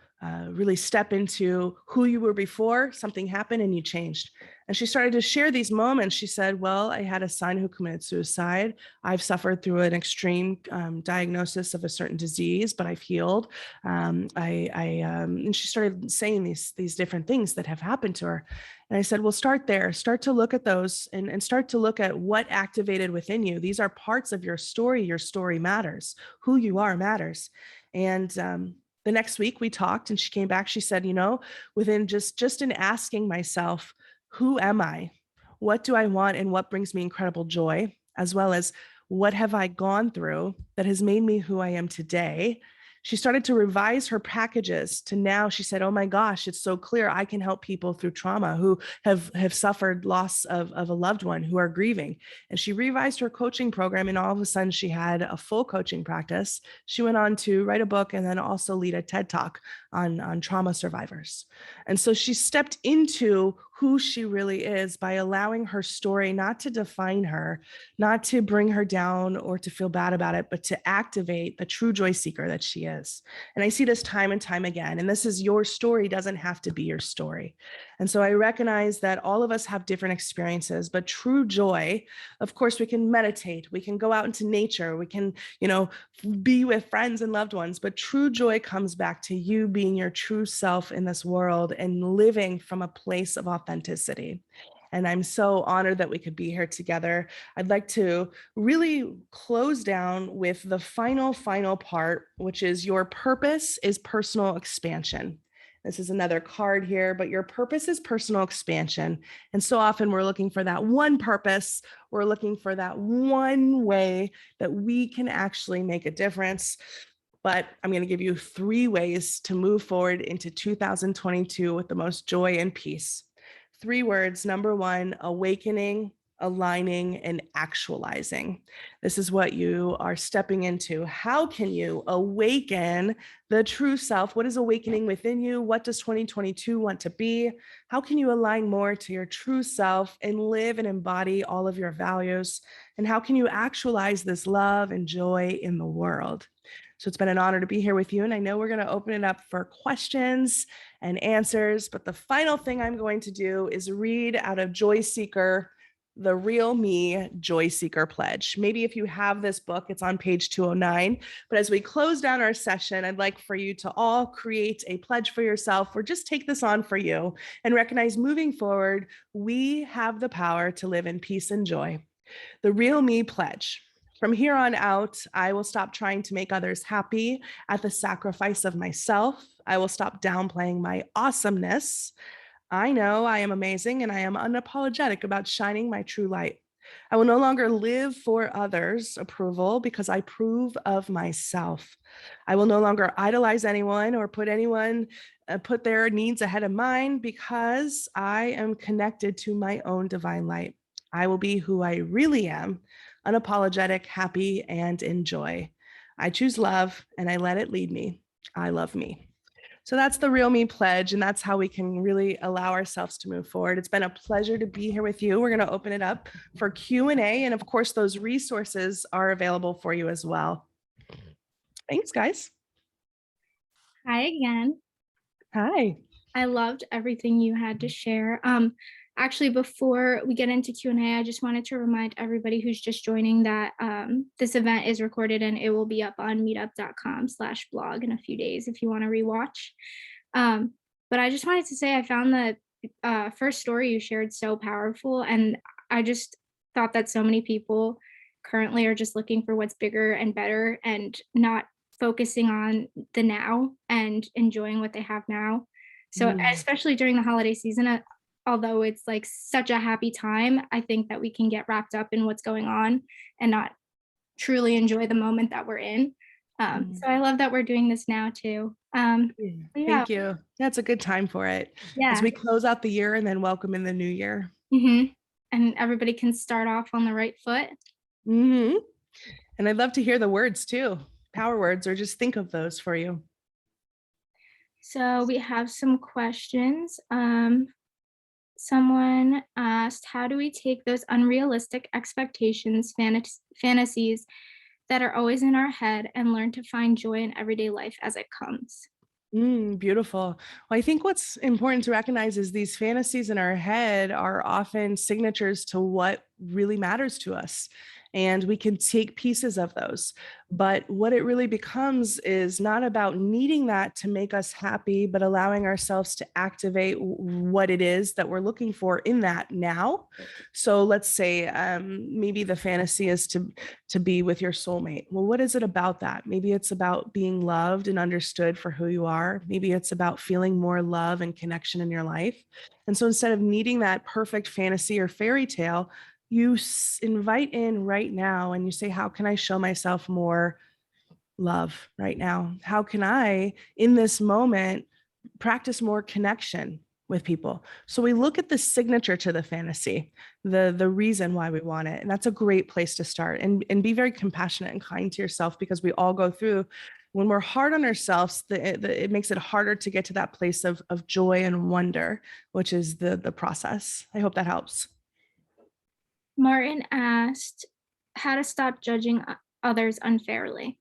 really step into who you were before, something happened and you changed. And she started to share these moments. She said, well, I had a son who committed suicide. I've suffered through an extreme diagnosis of a certain disease, but I've healed. And she started saying these different things that have happened to her. And I said, well, start there. Start to look at those and start to look at what activated within you. These are parts of your story. Your story matters. Who you are matters. And the next week we talked and she came back. She said, within just in asking myself, who am I? What do I want? And what brings me incredible joy? As well as what have I gone through that has made me who I am today? She started to revise her packages to now she said, oh my gosh, it's so clear. I can help people through trauma who have suffered loss of a loved one, who are grieving. And she revised her coaching program. And all of a sudden she had a full coaching practice. She went on to write a book and then also lead a TED Talk on trauma survivors. And so she stepped into who she really is by allowing her story not to define her, not to bring her down or to feel bad about it, but to activate the true joy seeker that she is. And I see this time and time again. And this is your story, doesn't have to be your story. And so I recognize that all of us have different experiences, but true joy, of course, we can meditate, we can go out into nature, we can, be with friends and loved ones, but true joy comes back to you being your true self in this world and living from a place of authenticity. And I'm so honored that we could be here together. I'd like to really close down with the final part, which is your purpose is personal expansion. This is another card here, but your purpose is personal expansion. And so often we're looking for that one purpose. We're looking for that one way that we can actually make a difference. But I'm going to give you 3 ways to move forward into 2022 with the most joy and peace. 3 words. Number 1, awakening, aligning, and actualizing. This is what you are stepping into. How can you awaken the true self? What is awakening within you? What does 2022 want to be? How can you align more to your true self and live and embody all of your values? And how can you actualize this love and joy in the world? So it's been an honor to be here with you. And I know we're going to open it up for questions and answers. But the final thing I'm going to do is read out of Joy Seeker, The Real Me Joy Seeker Pledge. Maybe if you have this book, it's on page 209. But as we close down our session, I'd like for you to all create a pledge for yourself or just take this on for you and recognize moving forward, we have the power to live in peace and joy. The Real Me Pledge. From here on out, I will stop trying to make others happy at the sacrifice of myself. I will stop downplaying my awesomeness. I know I am amazing and I am unapologetic about shining my true light. I will no longer live for others' approval because I approve of myself. I will no longer idolize anyone or put their needs ahead of mine because I am connected to my own divine light. I will be who I really am, unapologetic, happy, and in joy. I choose love and I let it lead me. I love me. So that's the Real Me Pledge, and that's how we can really allow ourselves to move forward. It's been a pleasure to be here with you. We're going to open it up for Q&A, and of course, those resources are available for you as well. Thanks, guys. Hi again. Hi. I loved everything you had to share. Actually, before we get into Q&A, I just wanted to remind everybody who's just joining that this event is recorded and it will be up on meetup.com/blog in a few days if you want to rewatch. But I just wanted to say I found the first story you shared so powerful, and I just thought that so many people currently are just looking for what's bigger and better and not focusing on the now and enjoying what they have now. So especially during the holiday season, although it's like such a happy time, I think that we can get wrapped up in what's going on and not truly enjoy the moment that we're in. So I love that we're doing this now too. Thank you. That's a good time for it. As we close out the year and then welcome in the new year. And everybody can start off on the right foot. And I'd love to hear the words too, power words, or just think of those for you. So we have some questions. Someone asked, how do we take those unrealistic expectations, fantasies that are always in our head and learn to find joy in everyday life as it comes? Beautiful. Well, I think what's important to recognize is these fantasies in our head are often signatures to what really matters to us. And we can take pieces of those. But what it really becomes is not about needing that to make us happy, but allowing ourselves to activate what it is that we're looking for in that now. So let's say maybe the fantasy is to be with your soulmate. Well, what is it about that? Maybe it's about being loved and understood for who you are. Maybe it's about feeling more love and connection in your life. And so instead of needing that perfect fantasy or fairy tale, you invite in right now and you say, how can I show myself more love right now? How can I, in this moment, practice more connection with people? So we look at the signature to the fantasy, the reason why we want it. And that's a great place to start, and be very compassionate and kind to yourself, because we all go through when we're hard on ourselves, it makes it harder to get to that place of joy and wonder, which is the process. I hope that helps. Martin asked how to stop judging others unfairly.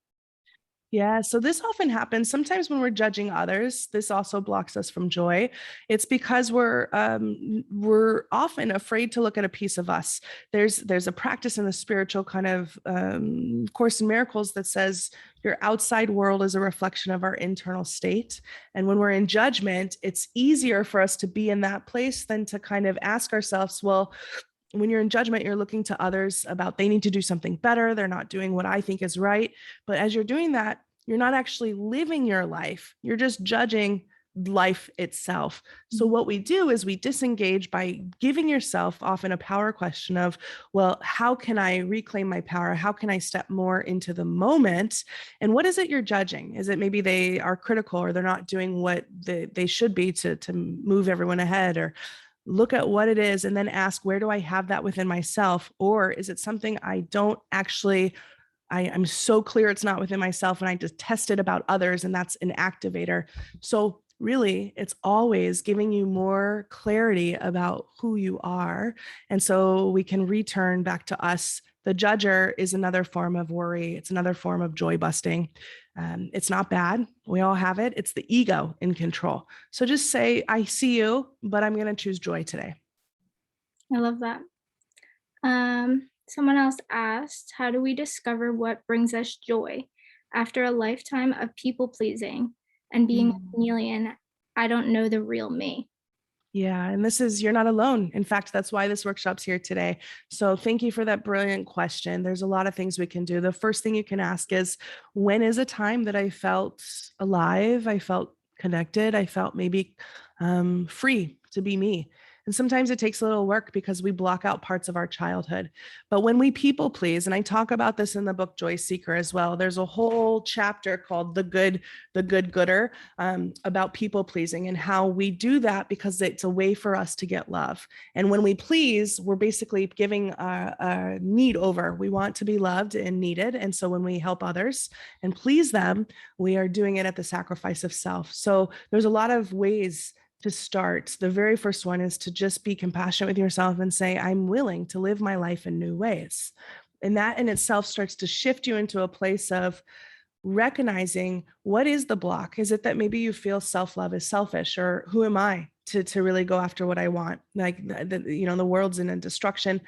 Yeah, so this often happens sometimes when we're judging others. This also blocks us from joy. It's because we're often afraid to look at a piece of us. There's a practice in the spiritual kind of Course in Miracles that says your outside world is a reflection of our internal state. And when we're in judgment, it's easier for us to be in that place than to kind of ask ourselves, well, when you're in judgment, you're looking to others about they need to do something better. They're not doing what I think is right. But as you're doing that, you're not actually living your life. You're just judging life itself. So what we do is we disengage by giving yourself often a power question of, well, how can I reclaim my power? How can I step more into the moment? And what is it you're judging? Is it maybe they are critical or they're not doing what they should be to move everyone ahead? Or look at what it is and then ask, where do I have that within myself? Or is it something I don't actually, I'm so clear it's not within myself and I just test it about others and that's an activator. So really, it's always giving you more clarity about who you are. And so we can return back to us. The judger is another form of worry. It's another form of joy busting. It's not bad. We all have it. It's the ego in control. So just say, I see you, but I'm going to choose joy today. I love that. Someone else asked, how do we discover what brings us joy after a lifetime of people pleasing and being a chameleon? I don't know the real me. Yeah. And you're not alone. In fact, that's why this workshop's here today. So thank you for that brilliant question. There's a lot of things we can do. The first thing you can ask is, when is a time that I felt alive? I felt connected. I felt maybe free to be me. And sometimes it takes a little work because we block out parts of our childhood. But when we people please, and I talk about this in the book Joy Seeker as well, there's a whole chapter called The Good Gooder, about people pleasing and how we do that because it's a way for us to get love. And when we please, we're basically giving a need over. We want to be loved and needed. And so when we help others and please them, we are doing it at the sacrifice of self. So there's a lot of ways to start. The very first one is to just be compassionate with yourself and say, I'm willing to live my life in new ways. And that in itself starts to shift you into a place of recognizing, what is the block? Is it that maybe you feel self-love is selfish, or who am I to really go after what I want? Like, the world's in a destruction,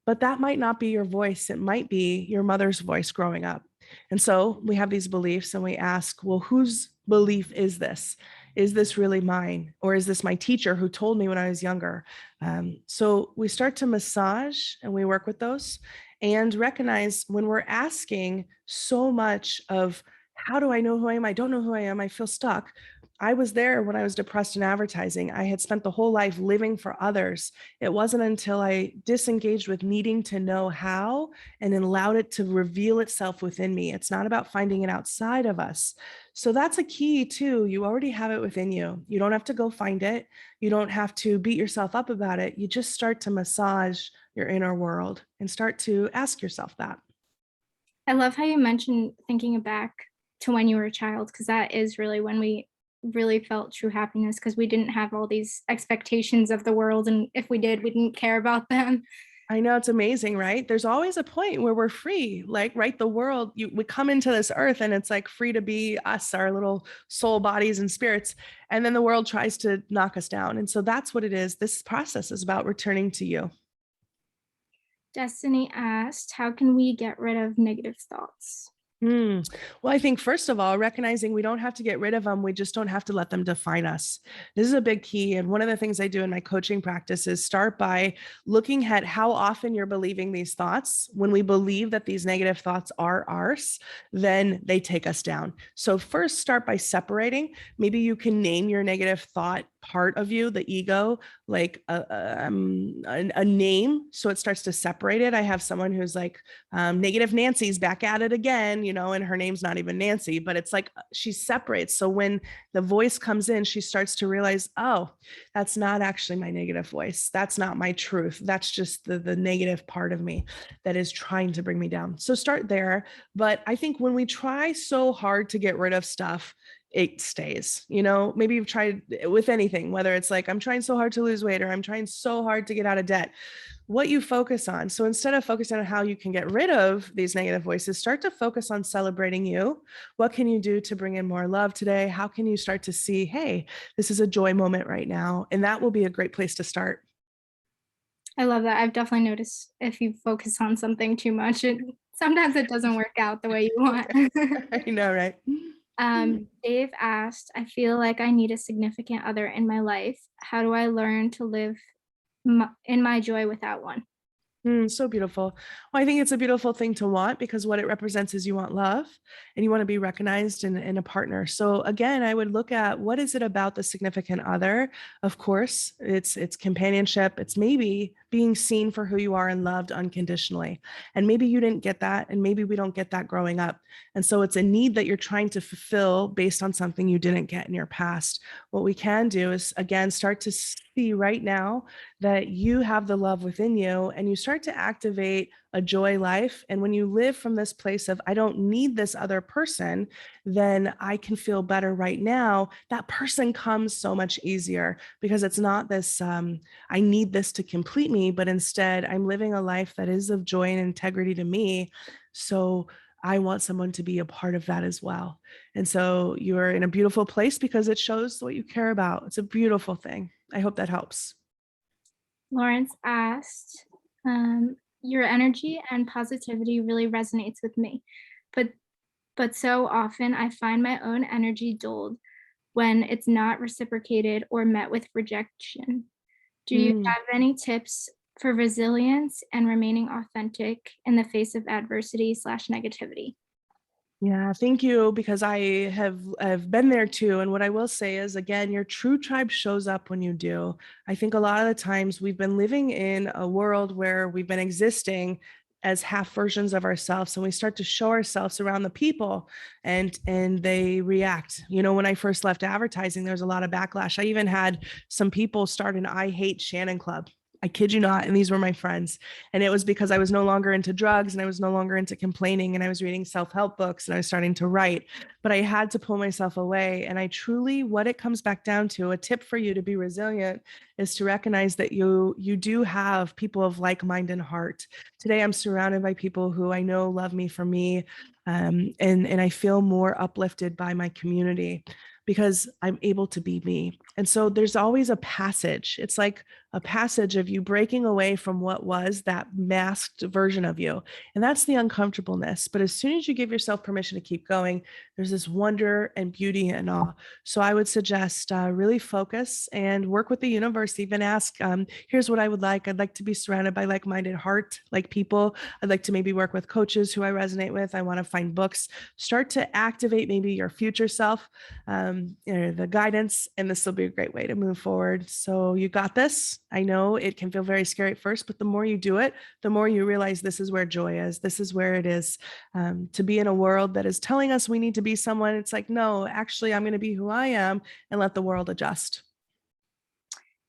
but that might not be your voice. It might be your mother's voice growing up. And so we have these beliefs and we ask, well, whose belief is this? Is this really mine? Or is this my teacher who told me when I was younger? So we start to massage and we work with those and recognize when we're asking so much of, how do I know who I am? I don't know who I am. I feel stuck. I was there when I was depressed in advertising. I had spent the whole life living for others. It wasn't until I disengaged with needing to know how and then allowed it to reveal itself within me. It's not about finding it outside of us. So that's a key too. You already have it within you. You don't have to go find it. You don't have to beat yourself up about it. You just start to massage your inner world and start to ask yourself that. I love how you mentioned thinking back to when you were a child, because that is really when we really felt true happiness, because we didn't have all these expectations of the world. And if we did, we didn't care about them. I know, it's amazing, right? There's always a point where we're free, like, right? The world, we come into this earth and it's like free to be us, our little soul bodies and spirits. And then the world tries to knock us down. And so that's what it is. This process is about returning to you. Destiny asked, how can we get rid of negative thoughts? Well, I think first of all, recognizing we don't have to get rid of them. We just don't have to let them define us. This is a big key. And one of the things I do in my coaching practice is start by looking at how often you're believing these thoughts. When we believe that these negative thoughts are ours, then they take us down. So first, start by separating. Maybe you can name your negative thought part of you, the ego, like a name. So it starts to separate it. I have someone who's like, negative Nancy's back at it again, and her name's not even Nancy, but it's like she separates. So when the voice comes in, she starts to realize, oh, that's not actually my negative voice. That's not my truth. That's just the negative part of me that is trying to bring me down. So start there. But I think when we try so hard to get rid of stuff, it stays. Maybe you've tried with anything, whether it's like, I'm trying so hard to lose weight, or I'm trying so hard to get out of debt, what you focus on. So instead of focusing on how you can get rid of these negative voices, start to focus on celebrating you. What can you do to bring in more love today? How can you start to see, hey, this is a joy moment right now? And that will be a great place to start. I love that. I've definitely noticed if you focus on something too much, sometimes it doesn't work out the way you want. I know, right? Dave asked, I feel like I need a significant other in my life. How do I learn to live in my joy without one? So beautiful. Well, I think it's a beautiful thing to want, because what it represents is you want love and you want to be recognized in a partner. So again, I would look at, what is it about the significant other? Of course, it's companionship. It's maybe being seen for who you are and loved unconditionally. And maybe you didn't get that, and maybe we don't get that growing up. And so it's a need that you're trying to fulfill based on something you didn't get in your past. What we can do is, again, start to see right now that you have the love within you, and you start to activate a joy life. And when you live from this place of, I don't need this other person, then I can feel better right now. That person comes so much easier, because it's not this, I need this to complete me, but instead I'm living a life that is of joy and integrity to me. So I want someone to be a part of that as well. And so you're in a beautiful place because it shows what you care about. It's a beautiful thing. I hope that helps. Lawrence asked, your energy and positivity really resonates with me, but so often I find my own energy dulled when it's not reciprocated or met with rejection. Do you Mm. have any tips for resilience and remaining authentic in the face of adversity slash negativity? Yeah, thank you, because have been there too. And what I will say is, again, your true tribe shows up when you do. I think a lot of the times we've been living in a world where we've been existing as half versions of ourselves, and we start to show ourselves around the people, and they react. When I first left advertising, there was a lot of backlash. I even had some people start an I Hate Shannon club. I kid you not. And these were my friends. And it was because I was no longer into drugs, and I was no longer into complaining, and I was reading self-help books, and I was starting to write. But I had to pull myself away. And I truly, what it comes back down to, a tip for you to be resilient, is to recognize that you do have people of like mind and heart. Today, I'm surrounded by people who I know love me for me. And I feel more uplifted by my community because I'm able to be me. And so there's always a passage. It's like a passage of you breaking away from what was that masked version of you. And that's the uncomfortableness. But as soon as you give yourself permission to keep going, there's this wonder and beauty and awe. So I would suggest really focus and work with the universe. Even ask, here's what I would like. I'd like to be surrounded by like-minded heart, like people. I'd like to maybe work with coaches who I resonate with. I want to find books. Start to activate maybe your future self, the guidance, and this will be a great way to move forward. So you got this. I know it can feel very scary at first, but the more you do it, the more you realize this is where joy is. This is where it is. To be in a world that is telling us we need to be someone, it's like, no, actually, I'm going to be who I am and let the world adjust.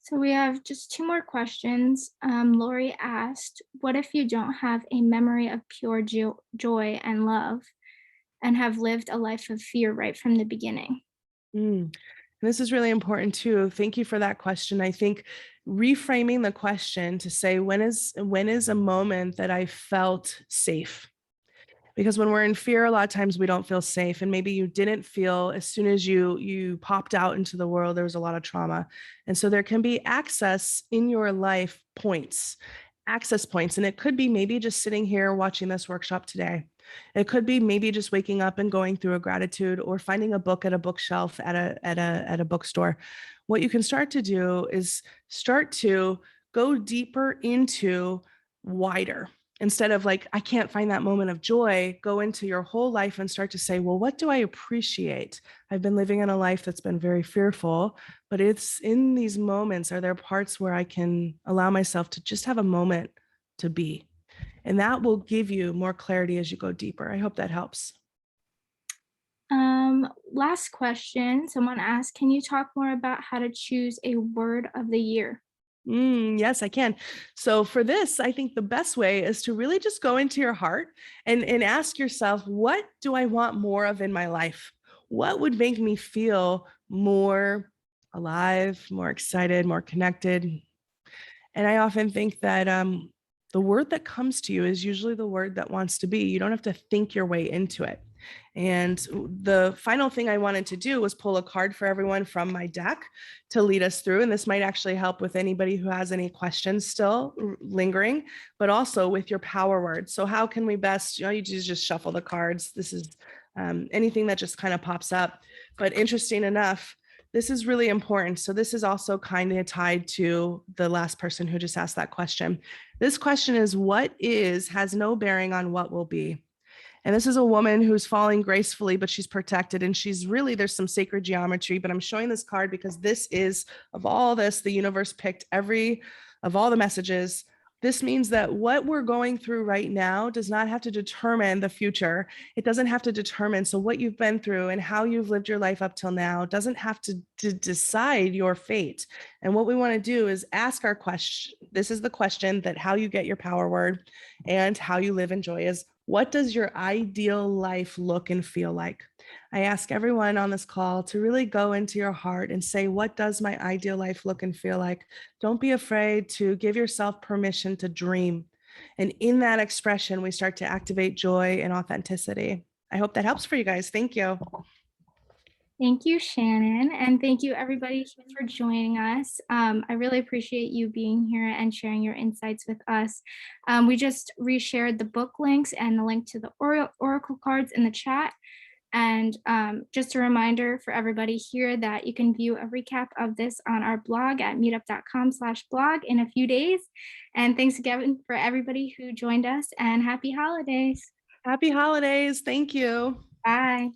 So we have just two more questions. Lori asked, what if you don't have a memory of pure joy and love and have lived a life of fear right from the beginning? Mm. This is really important too. Thank you for that question. I think reframing the question to say, when is a moment that I felt safe? Because when we're in fear, a lot of times we don't feel safe, and maybe you didn't feel, as soon as you popped out into the world, there was a lot of trauma. And so there can be access in your life points, access points. And it could be maybe just sitting here watching this workshop today. It could be maybe just waking up and going through a gratitude, or finding a book at a bookshelf at a bookstore. What you can start to do is start to go deeper into wider. Instead of like, I can't find that moment of joy, go into your whole life and start to say, well, what do I appreciate? I've been living in a life that's been very fearful, but it's in these moments, are there parts where I can allow myself to just have a moment to be? And that will give you more clarity as you go deeper. I hope that helps. Last question. Someone asked, can you talk more about how to choose a word of the year? Yes, I can. So for this, I think the best way is to really just go into your heart and ask yourself, what do I want more of in my life? What would make me feel more alive, more excited, more connected? And I often think that the word that comes to you is usually the word that wants to be. You don't have to think your way into it. And the final thing I wanted to do was pull a card for everyone from my deck to lead us through. And this might actually help with anybody who has any questions still lingering, but also with your power word. So, how can we best, you just shuffle the cards. This is anything that just kind of pops up. But interesting enough, this is really important. So this is also kind of tied to the last person who just asked that question. This question is, what is has no bearing on what will be. And this is a woman who's falling gracefully, but she's protected. And she's really, there's some sacred geometry, but I'm showing this card because this is, of all this, the universe picked of all the messages. This means that what we're going through right now does not have to determine the future. It doesn't have to determine. So, what you've been through and how you've lived your life up till now doesn't have to decide your fate. And what we want to do is ask our question. This is the question that how you get your power word and how you live in joy is, what does your ideal life look and feel like? I ask everyone on this call to really go into your heart and say, what does my ideal life look and feel like? Don't be afraid to give yourself permission to dream. And in that expression, we start to activate joy and authenticity. I hope that helps for you guys. Thank you. Thank you, Shannon. And thank you, everybody, for joining us. I really appreciate you being here and sharing your insights with us. We just reshared the book links and the link to the oracle cards in the chat. And just a reminder for everybody here that you can view a recap of this on our blog at meetup.com/blog in a few days. And thanks again for everybody who joined us, and happy holidays. Happy holidays. Thank you. Bye.